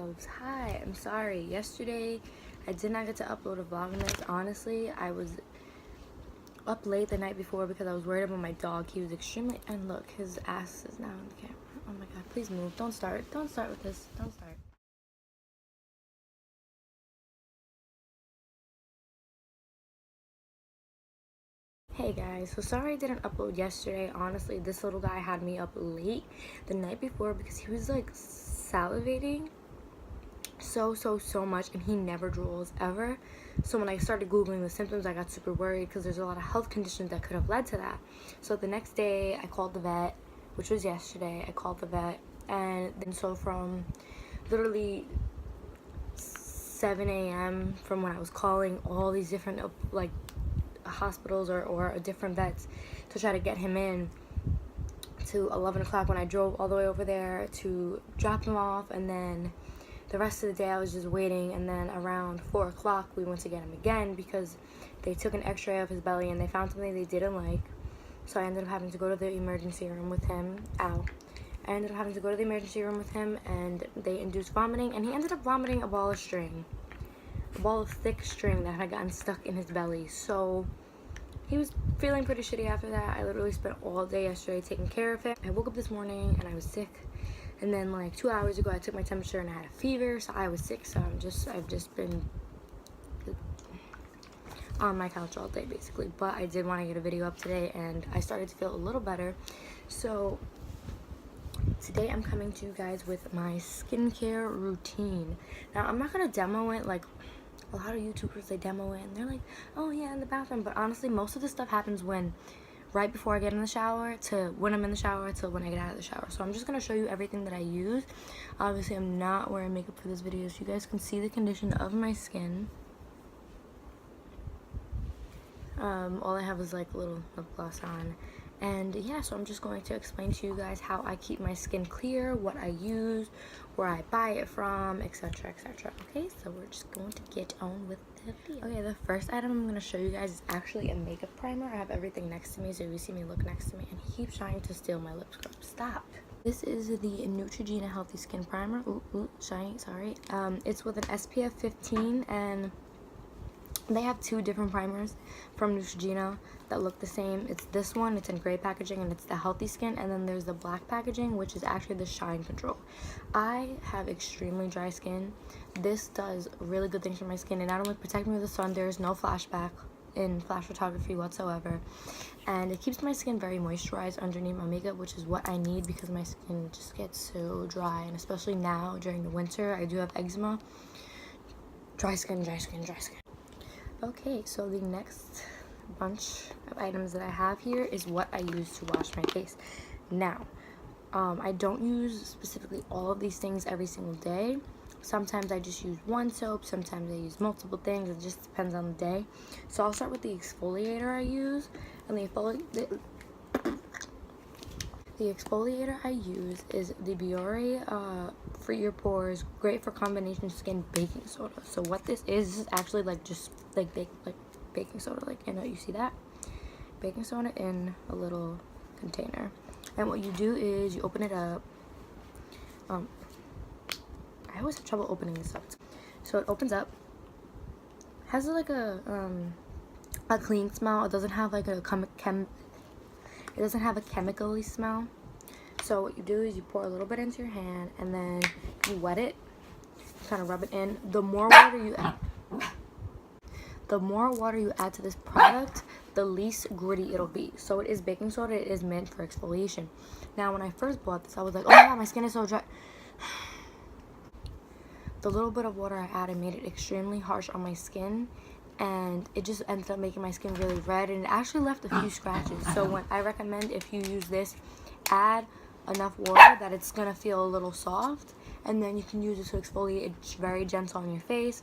loves. Hi, I'm sorry. Yesterday, I did not get to upload a vlogmas. Honestly, I was up late the night before because I was worried about my dog. He was extremely, and look, his ass is now on the camera. Oh my god, please move. Don't start. Don't start with this. Don't start. Hey guys, so sorry I didn't upload yesterday. Honestly, this little guy had me up late the night before because he was like salivating so much, and he never drools ever. So when I started googling the symptoms, I got super worried because there's a lot of health conditions that could have led to that. So the next day I called the vet, which was yesterday. I called the vet, and then so from literally 7 a.m. from when I was calling all these different like hospitals or different vets to try to get him in, to 11 o'clock when I drove all the way over there to drop him off, and then the rest of the day I was just waiting. And then around 4 o'clock we went to get him again because they took an x-ray of his belly and they found something they didn't like. So I ended up having to go to the emergency room with him. I ended up having to go to the emergency room with him, and they induced vomiting, and he ended up vomiting a ball of string. A ball of thick string that had gotten stuck in his belly. So he was feeling pretty shitty after that. I literally spent all day yesterday taking care of him. I woke up this morning and I was sick, and then like 2 hours ago I took my temperature and I had a fever, so I was sick. So I've just been on my couch all day basically. But I did want to get a video up today, and I started to feel a little better. So today I'm coming to you guys with my skincare routine. Now I'm not gonna demo it like a lot of YouTubers. They demo it and they're like, oh yeah, in the bathroom. But honestly, most of this stuff happens right before I get in the shower to when I'm in the shower to when I get out of the shower. So I'm just gonna show you everything that I use. Obviously I'm not wearing makeup for this video, so you guys can see the condition of my skin. All I have is like a little lip gloss on. And yeah, so I'm just going to explain to you guys how I keep my skin clear, what I use, where I buy it from, etc, etc. Okay, so we're just going to get on with the video. Okay, the first item I'm going to show you guys is actually a makeup primer. I have everything next to me, so if you see me, look next to me. And he keeps trying to steal my lip scrub. Stop. This is the Nutrigena Healthy Skin Primer. Ooh, shiny, sorry. It's with an SPF 15, and they have two different primers from Nutrigena that look the same. It's this one, it's in gray packaging, and it's the Healthy Skin, and then there's the black packaging, which is actually the Shine Control. I have extremely dry skin. This does really good things for my skin. It not only protects me with the sun, there's no flashback in flash photography whatsoever, and it keeps my skin very moisturized underneath my makeup, which is what I need because my skin just gets so dry, and especially now during the winter, I do have eczema. Dry skin, dry skin, dry skin. Okay, so the next bunch of items that I have here is what I use to wash my face. Now, I don't use specifically all of these things every single day. Sometimes I just use one soap, sometimes I use multiple things. It just depends on the day. So I'll start with the exfoliator I use. And the exfoliator I use is the Biore Free Your Pores, great for combination skin baking soda. So what this is actually like just like baking soda, like, you know, you see that? Baking soda in a little container. And what you do is you open it up. I always have trouble opening this up. So it opens up. Has like a clean smell. It doesn't have like a it doesn't have a chemically smell. So what you do is you pour a little bit into your hand, and then you wet it, kind of rub it in. The more water you add to this product, the least gritty it'll be. So it is baking soda. It is meant for exfoliation. Now when I first bought this, I was like, oh my god, my skin is so dry. The little bit of water I added made it extremely harsh on my skin, and it just ended up making my skin really red, and it actually left a few scratches. So what I recommend, if you use this, add enough water that it's gonna feel a little soft, and then you can use it to exfoliate. It's very gentle on your face.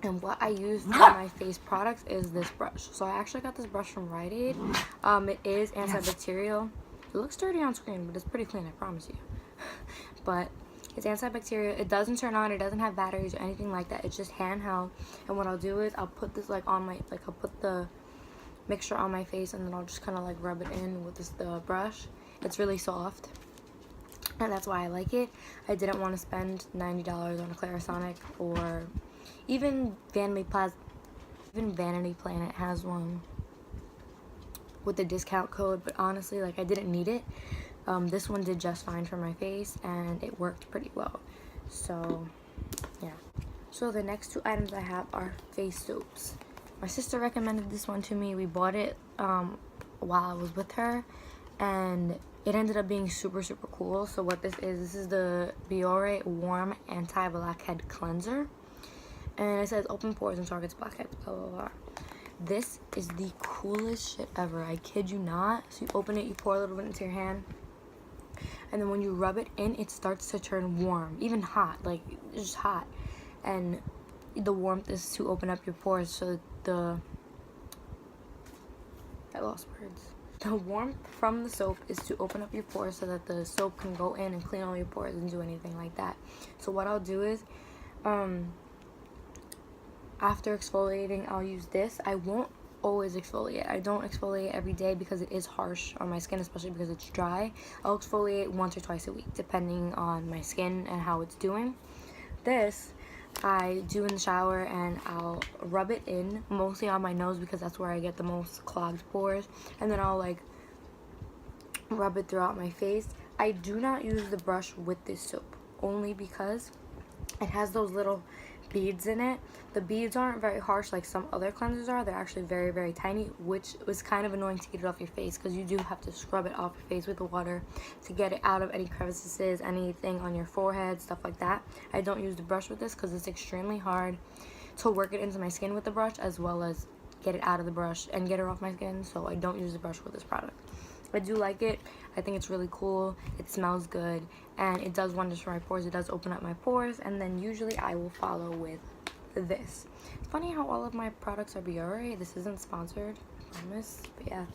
And what I use for my face products is this brush. So I actually got this brush from Rite. It is antibacterial. It looks dirty on screen, but it's pretty clean, I promise you. But it's antibacterial. It doesn't turn on. It doesn't have batteries or anything like that. It's just handheld. And what I'll do is I'll put this like on my, like I'll put the mixture on my face, and then I'll just kind of like rub it in with the brush. It's really soft. and that's why I like it. I didn't want to spend $90 on a Clarisonic, or even Vanity Planet has one with the discount code, but honestly, like, I didn't need it. This one did just fine for my face, and it worked pretty well. So yeah. So the next 2 items I have are face soaps. My sister recommended this one to me. We bought it while I was with her, and it ended up being super cool. So what this is the Biore Warm Anti-Blackhead Cleanser, and it says open pores and targets blackheads, blah blah blah. This is the coolest shit ever, I kid you not. So you open it, you pour a little bit into your hand, and then when you rub it in, it starts to turn warm, even hot, like it's just hot. And the warmth is to open up your pores, so I lost words. The warmth from the soap is to open up your pores so that the soap can go in and clean all your pores and do anything like that. So what I'll do is, after exfoliating, I'll use this. I won't always exfoliate. I don't exfoliate every day because it is harsh on my skin, especially because it's dry. I'll exfoliate once or twice a week, depending on my skin and how it's doing. This I do in the shower, and I'll rub it in mostly on my nose because that's where I get the most clogged pores, and then I'll like rub it throughout my face. I do not use the brush with this soap, only because it has those little beads in it. The beads aren't very harsh like some other cleansers are. They're actually very tiny, which was kind of annoying to get it off your face, because you do have to scrub it off your face with the water to get it out of any crevices, anything on your forehead, stuff like that. I don't use the brush with this because it's extremely hard to work it into my skin with the brush, as well as get it out of the brush and get it off my skin, so I don't use the brush with this product. I do like it. I think it's really cool. It smells good, and it does wonders for my pores. It does open up my pores, and then usually I will follow with this. It's funny how all of my products are Biore. This isn't sponsored, I promise, but yeah.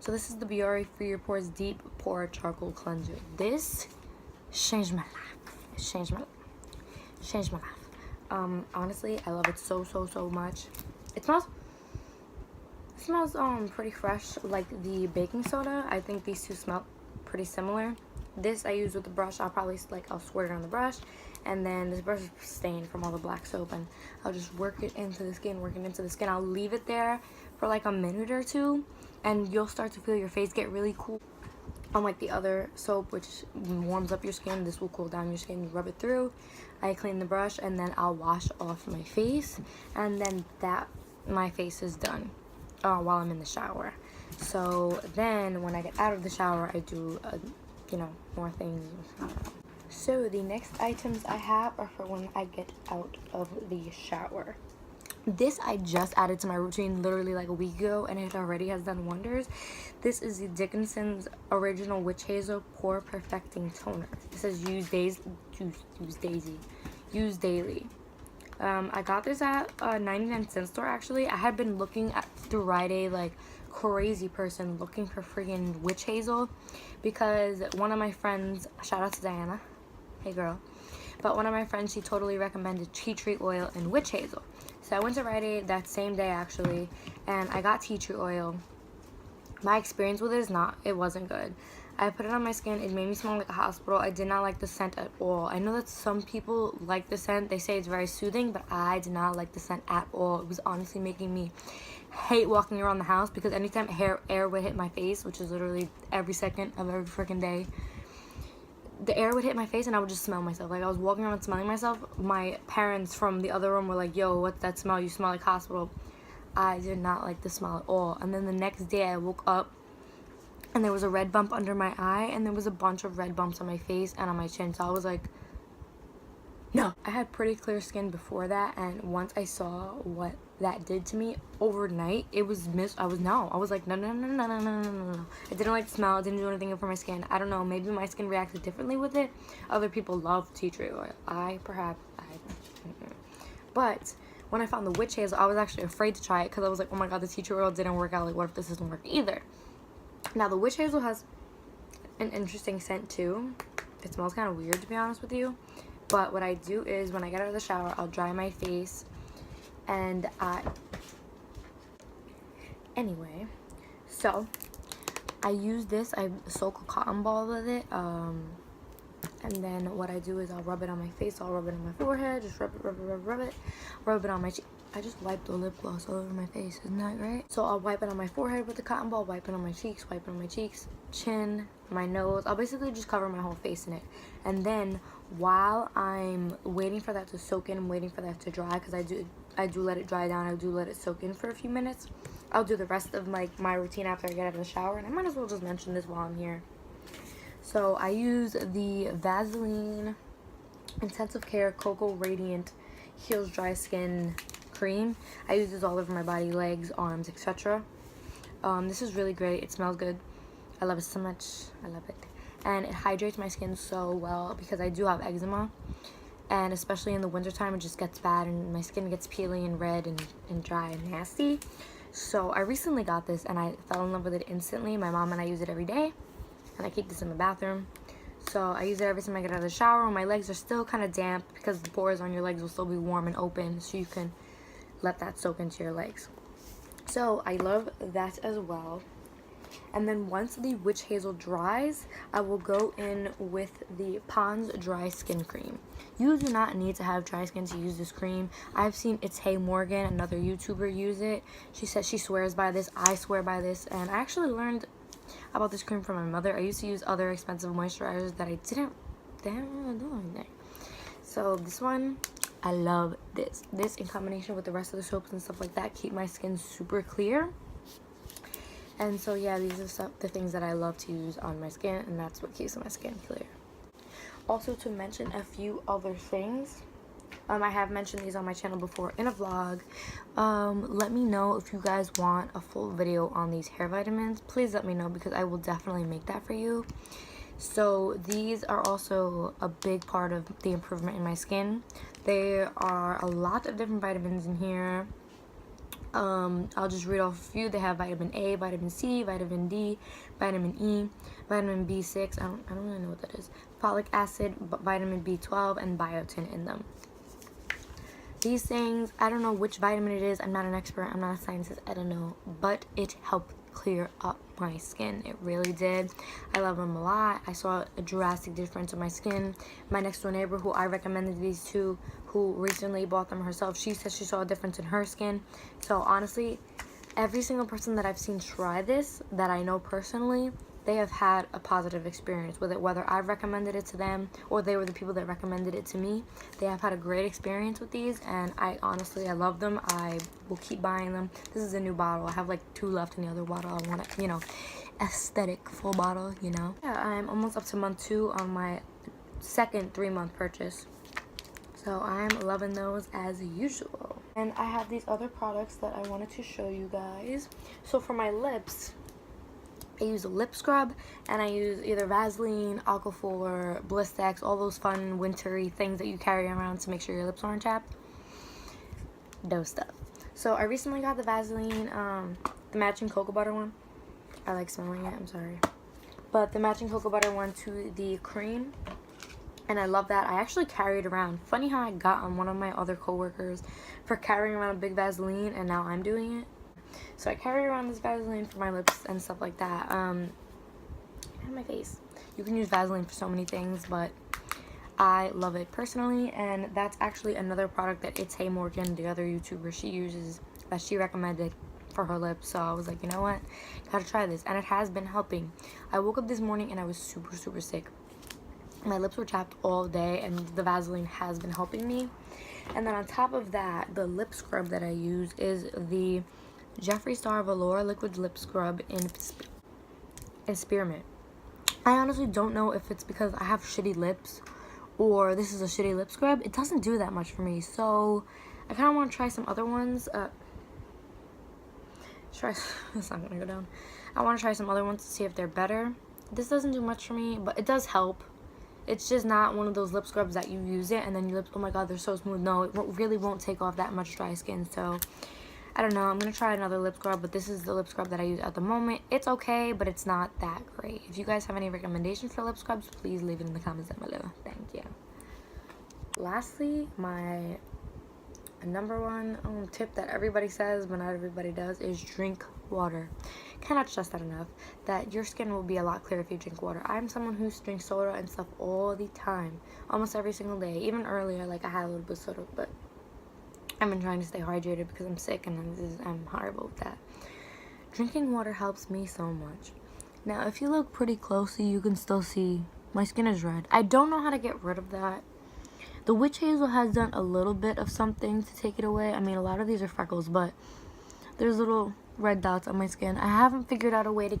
So this is the Biore Free Your Pores Deep Pore Charcoal Cleanser. This changed my life. It changed my life. It changed my life. Honestly, I love it so much. It smells pretty fresh, like the baking soda. I think these two smell pretty similar. This I use with the brush. I'll squirt it on the brush, and then this brush is stained from all the black soap, and I'll just work it into the skin. I'll leave it there for like a minute or two, and you'll start to feel your face get really cool. Unlike the other soap, which warms up your skin, this will cool down your skin. You rub it through, I clean the brush, and then I'll wash off my face, and then my face is done while I'm in the shower. So then when I get out of the shower, I do more things. So the next items I have are for when I get out of the shower. This I just added to my routine literally like a week ago, and it already has done wonders. This is the Dickinson's original Witchhazel Pore Perfecting Toner. It says use daily. I got this at a 99-cent store, actually. I had been looking through Rite like crazy person, looking for freaking Witchhazel, because one of my friends, shout out to Diana, hey girl, but one of my friends, she totally recommended tea tree oil and Witchhazel. So I went to Rite that same day actually, and I got tea tree oil. My experience with it wasn't good. I put it on my skin. It made me smell like a hospital. I did not like the scent at all. I know that some people like the scent. They say it's very soothing, but I did not like the scent at all. It was honestly making me hate walking around the house, because anytime air would hit my face, which is literally every second of every freaking day, the air would hit my face and I would just smell myself. Like, I was walking around smelling myself. My parents from the other room were like, yo, what's that smell? You smell like hospital. I did not like the smell at all. And then the next day I woke up and there was a red bump under my eye, and there was a bunch of red bumps on my face and on my chin. So I was like, no. I had pretty clear skin before that, and once I saw what that did to me overnight, it was I was like, no. I didn't like the smell. I didn't do anything for my skin. I don't know, maybe my skin reacted differently with it. Other people love tea tree oil. But when I found the Witchhazel, I was actually afraid to try it, because I was like, oh my god, the tea tree oil didn't work out. Like, what if this doesn't work either? Now, the Witchhazel has an interesting scent too. It smells kind of weird, to be honest with you. But what I do is, when I get out of the shower, I'll dry my face, and anyway, so I use this, I soak a cotton ball with it, and then what I do is I'll rub it on my face, I'll rub it on my forehead, just rub it on my cheek. I just wiped the lip gloss all over my face, isn't that great? So I'll wipe it on my forehead with the cotton ball, wipe it on my cheeks, chin, my nose. I'll basically just cover my whole face in it. And then while I'm waiting for that to soak in, I'm waiting for that to dry, because I do let it dry down, I do let it soak in for a few minutes. I'll do the rest of my routine after I get out of the shower, and I might as well just mention this while I'm here. So I use the Vaseline Intensive Care Cocoa Radiant Heals Dry Skin Cream. I use this all over my body, legs, arms, etc. This is really great. It smells good. I love it so much. I love it. And it hydrates my skin so well because I do have eczema. And especially in the wintertime, it just gets bad and my skin gets peely and red and dry and nasty. So I recently got this and I fell in love with it instantly. My mom and I use it every day. And I keep this in my bathroom. So I use it every time I get out of the shower. When my legs are still kind of damp, because the pores on your legs will still be warm and open, so you can let that soak into your legs. So I love that as well. And then once the Witchhazel dries, I will go in with the Pond's Dry Skin Cream. You do not need to have dry skin to use this cream. I've seen It's Hey Morgan, another YouTuber, use it. She says she swears by this. I swear by this. And I actually learned about this cream from my mother. I used to use other expensive moisturizers that they didn't really do anything. So this one, I love this. This in combination with the rest of the soaps and stuff like that keep my skin super clear. And so yeah, these are the things that I love to use on my skin, and that's what keeps my skin clear. Also, to mention a few other things, I have mentioned these on my channel before in a vlog. Let me know if you guys want a full video on these hair vitamins. Please let me know, because I will definitely make that for you. So these are also a big part of the improvement in my skin. There are a lot of different vitamins in here. I'll just read off a few. They have vitamin A, vitamin C, vitamin D, vitamin E, vitamin B6, I don't really know what that is, folic acid, vitamin B12, and biotin in them. These things, I don't know which vitamin it is. I'm not an expert. I'm not a scientist. I don't know. But it helped clear up my skin. It really did. I love them a lot. I saw a drastic difference in my skin. My next door neighbor, who I recommended these to, who recently bought them herself, she said she saw a difference in her skin. So honestly, every single person that I've seen try this, that I know personally, they have had a positive experience with it. Whether I've recommended it to them or they were the people that recommended it to me, they have had a great experience with these, and I love them. I will keep buying them. This is a new bottle. I have like 2 left in the other bottle. I want it, aesthetic full bottle, Yeah, I'm almost up to month 2 on my second 3-month purchase. So I'm loving those as usual. And I have these other products that I wanted to show you guys. So for my lips, I use a lip scrub, and I use either Vaseline, Aquaphor, Blistex, all those fun wintry things that you carry around to make sure your lips aren't chapped. Those stuff. So I recently got the Vaseline, the matching cocoa butter one. I like smelling it, I'm sorry. But the matching cocoa butter one to the cream, and I love that. I actually carry it around. Funny how I got on one of my other coworkers for carrying around a big Vaseline, and now I'm doing it. So I carry around this Vaseline for my lips and stuff like that. And my face. You can use Vaseline for so many things, but I love it personally. And that's actually another product that It's Hey Morgan, the other YouTuber, she uses, that she recommended for her lips. So I was like, you know what? Gotta try this. And it has been helping. I woke up this morning and I was super, super sick. My lips were chapped all day, and the Vaseline has been helping me. And then on top of that, the lip scrub that I use is the Jefree Starr Velour Liquid Lip Scrub in Spearmint. I honestly don't know if it's because I have shitty lips or this is a shitty lip scrub. It doesn't do that much for me, so I kind of want to try some other ones. It's not gonna go down. I want to try some other ones to see if they're better. This doesn't do much for me, but it does help. It's just not one of those lip scrubs that you use it and then your lips, oh my god, they're so smooth. No, it really won't take off that much dry skin. So I don't know, I'm going to try another lip scrub, but this is the lip scrub that I use at the moment. It's okay, but it's not that great. If you guys have any recommendations for lip scrubs, please leave it in the comments down below. Thank you. Lastly, my number one tip that everybody says, but not everybody does, is drink water. Cannot stress that enough, that your skin will be a lot clearer if you drink water. I'm someone who drinks soda and stuff all the time, almost every single day. Even earlier, like, I had a little bit of soda, but I've been trying to stay hydrated because I'm sick and I'm horrible with that. Drinking water helps me so much. Now, if you look pretty closely, you can still see my skin is red. I don't know how to get rid of that. The Witchhazel has done a little bit of something to take it away. I mean, a lot of these are freckles, but there's little red dots on my skin. I haven't figured out a way to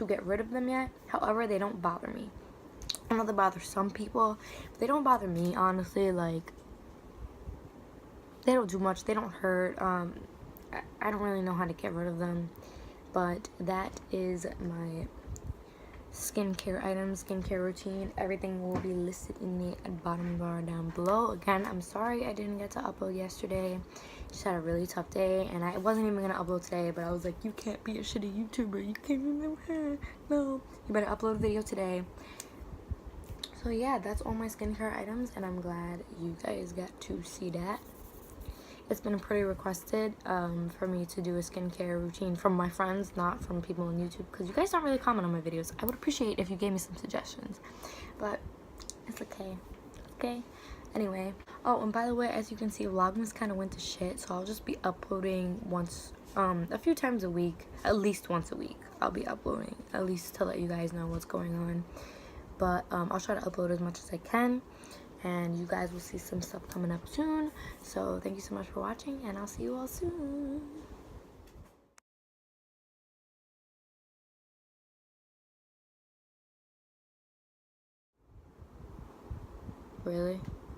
get rid of them yet. However, they don't bother me. I know they bother some people, but they don't bother me, honestly. Like, they don't do much. They don't hurt. I don't really know how to get rid of them, but that is my skincare items, skincare routine. Everything will be listed in the bottom bar down below. Again, I'm sorry I didn't get to upload yesterday. Just had a really tough day, and I wasn't even gonna upload today, but I was like, you can't be a shitty YouTuber. You can't remember. No, you better upload a video today. So yeah, that's all my skincare items, and I'm glad you guys got to see that. It's been pretty requested for me to do a skincare routine from my friends, not from people on YouTube, because you guys don't really comment on my videos. I would appreciate if you gave me some suggestions, but it's okay. Okay? Anyway. Oh, and by the way, as you can see, Vlogmas kind of went to shit, so I'll just be uploading once, a few times a week, at least once a week. I'll be uploading, at least to let you guys know what's going on. But I'll try to upload as much as I can. And you guys will see some stuff coming up soon. So thank you so much for watching, and I'll see you all soon. Really?